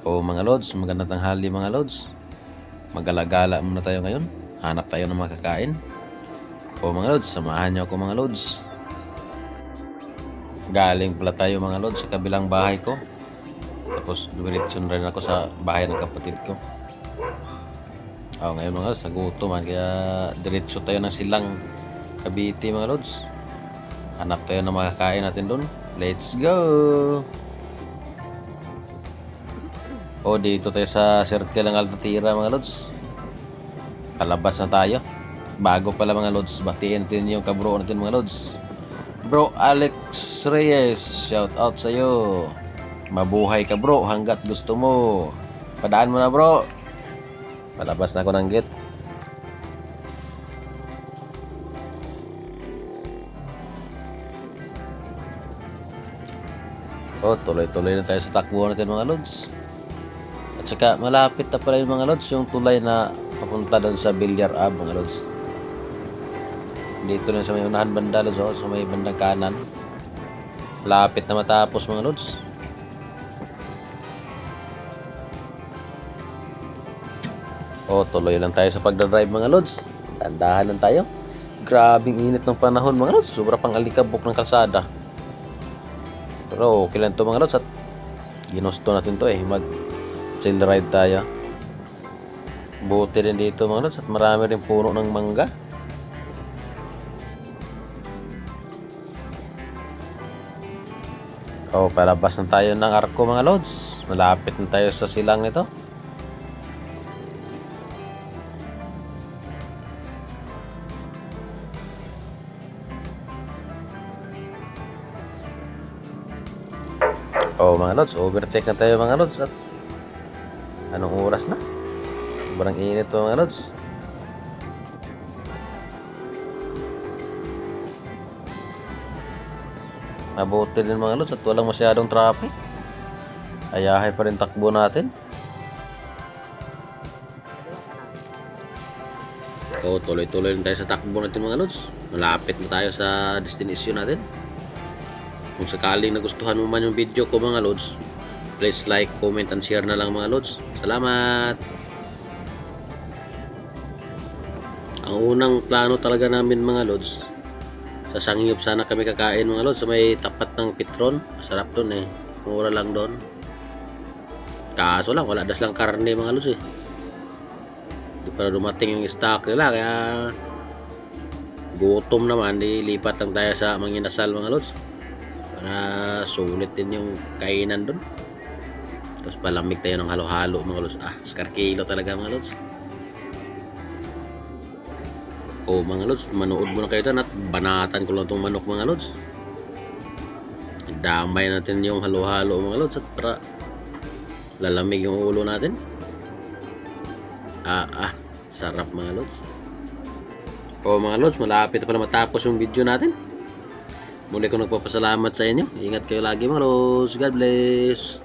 O mga lods, magandang tanghali mga lods. Magalagala muna tayo ngayon. Hanap tayo ng makakain. O mga lods, samahan niyo ako mga lods. Galing pala tayo mga lods sa kabilang bahay ko. Tapos dumiretso rin ako sa bahay ng kapatid ko. Ngayon mga lods, nagutom man. Kaya diretso tayo ng Silang, Cavite mga lods. Hanap tayo ng makakain natin doon. Let's go! Dito tayo sa Circle ng Altatira mga lods. Palabas na tayo. Bago pala mga lods, batiin natin yung kabro natin mga lods. Bro Alex Reyes, shout out sa'yo. Mabuhay ka bro hanggat gusto mo. Padaan mo na bro. Palabas na ako ng gate. Tuloy-tuloy na tayo sa takbo natin mga lods. At saka malapit na pala yung mga lods, yung tulay na papunta doon sa Bilyar Ave mga lods. Dito na sa may unahan banda lods, sa may bandang kanan. Malapit na matapos mga lods. Tuloy lang tayo sa pagdadrive mga lods. Tandahan lang tayo. Grabing init ng panahon mga lods. Sobra pang alikabok ng kalsada. Pero okay lang to mga lods at ginusto natin to mag chill ride tayo. Buti din dito mga lods at marami rin puno ng mangga. Palabas na tayo ng Arco mga lods. Malapit na tayo sa silang nito. Mga lods, overtake na tayo mga lods. At anong oras na? Sobrang init to mga lods. Mabuti din mga lods at walang masyadong traffic. Ayahay pa rin takbo natin. Tuloy-tuloy tayo sa takbo natin mga lods. Malapit na tayo sa destination natin. Kung sakaling nagustuhan mo man yung video ko mga lods, please like, comment, and share na lang mga lods. Salamat! Ang unang plano talaga namin mga lods, sa Sangyup sana kami kakain mga lods, sa may tapat ng Petron. Masarap doon mura lang doon. Kaso lang, wala das lang karne mga lods Di pa dumating yung stock nila, kaya gutom naman, lipat lang tayo sa Manginasal mga lods. Sulit din yung kainan doon. Tapos palamig tayo ng halo-halo mga lods. Skarkilo talaga mga lods. Mga lods, manood muna kayo doon at banatan ko lang itong manok mga lods. Damay natin yung halo-halo mga lods at para lalamig yung ulo natin. Sarap mga lods. Mga lods, malapit na pala matapos yung video natin. Muli ko nagpapasalamat sa inyo. Ingat kayo lagi mga lods. God bless.